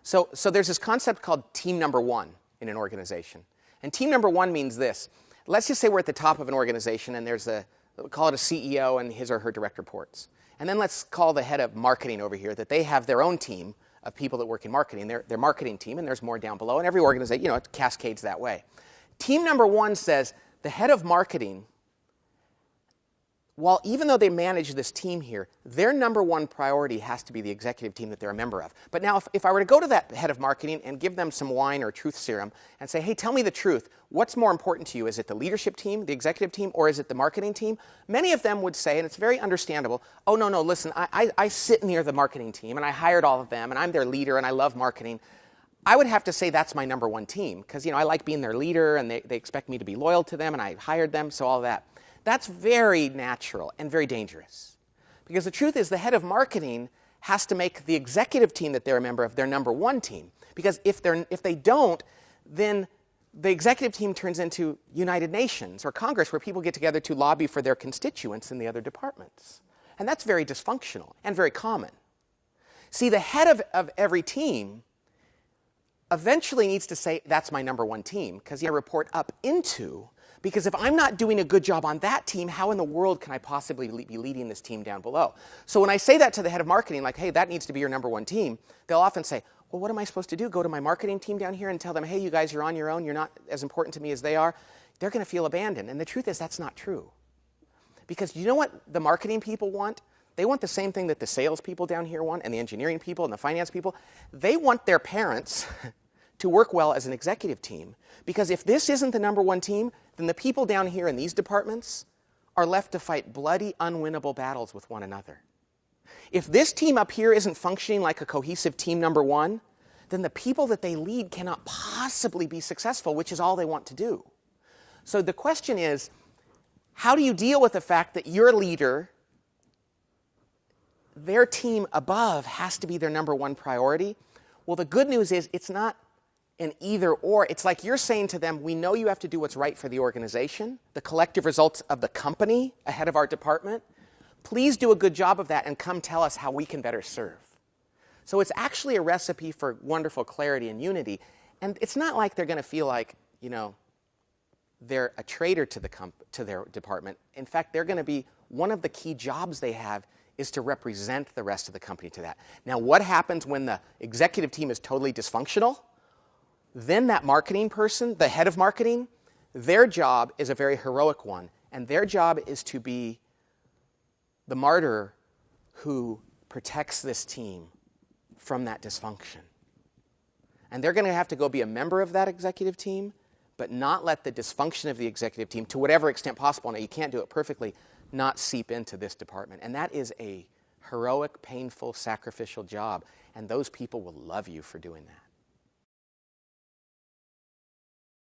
So there's this concept called team number one in an organization. And team number one means this. Let's just say we're at the top of an organization and there's we'll call it a CEO and his or her direct reports. And then let's call the head of marketing over here that they have their own team of people that work in marketing, their marketing team, and there's more down below. And every organization, it cascades that way. Team number one says the head of marketing, even though they manage this team here, their number one priority has to be the executive team that they're a member of. But now if I were to go to that head of marketing and give them some wine or truth serum and say, hey, tell me the truth. What's more important to you? Is it the leadership team, the executive team, or is it the marketing team? Many of them would say, and it's very understandable, oh, no, listen, I sit near the marketing team and I hired all of them and I'm their leader and I love marketing. I would have to say that's my number one team because, I like being their leader and they expect me to be loyal to them and I hired them, so all that. That's very natural and very dangerous. Because the truth is the head of marketing has to make the executive team that they're a member of their number one team. Because if they don't, then the executive team turns into United Nations or Congress where people get together to lobby for their constituents in the other departments. And that's very dysfunctional and very common. See, the head of every team eventually needs to say, that's my number one team, because I report up into. Because if I'm not doing a good job on that team, how in the world can I possibly be leading this team down below? So when I say that to the head of marketing, like, hey, that needs to be your number one team, they'll often say, well, what am I supposed to do? Go to my marketing team down here and tell them, hey, you guys, you're on your own. You're not as important to me as they are. They're going to feel abandoned. And the truth is that's not true. Because you know what the marketing people want? They want the same thing that the sales people down here want and the engineering people and the finance people. They want their parents to work well as an executive team. Because if this isn't the number one team, then the people down here in these departments are left to fight bloody, unwinnable battles with one another. If this team up here isn't functioning like a cohesive team number one, then the people that they lead cannot possibly be successful, which is all they want to do. So the question is, how do you deal with the fact that your leader, their team above, has to be their number one priority? Well, the good news is it's not an either or. It's like you're saying to them, we know you have to do what's right for the organization, the collective results of the company ahead of our department. Please do a good job of that and come tell us how we can better serve. So it's actually a recipe for wonderful clarity and unity. And it's not like they're going to feel like, they're a traitor to their department. In fact, they're going to be one of the key jobs they have is to represent the rest of the company to that. Now, what happens when the executive team is totally dysfunctional? Then that marketing person, the head of marketing, their job is a very heroic one. And their job is to be the martyr who protects this team from that dysfunction. And they're going to have to go be a member of that executive team, but not let the dysfunction of the executive team, to whatever extent possible, now you can't do it perfectly, not seep into this department. And that is a heroic, painful, sacrificial job. And those people will love you for doing that.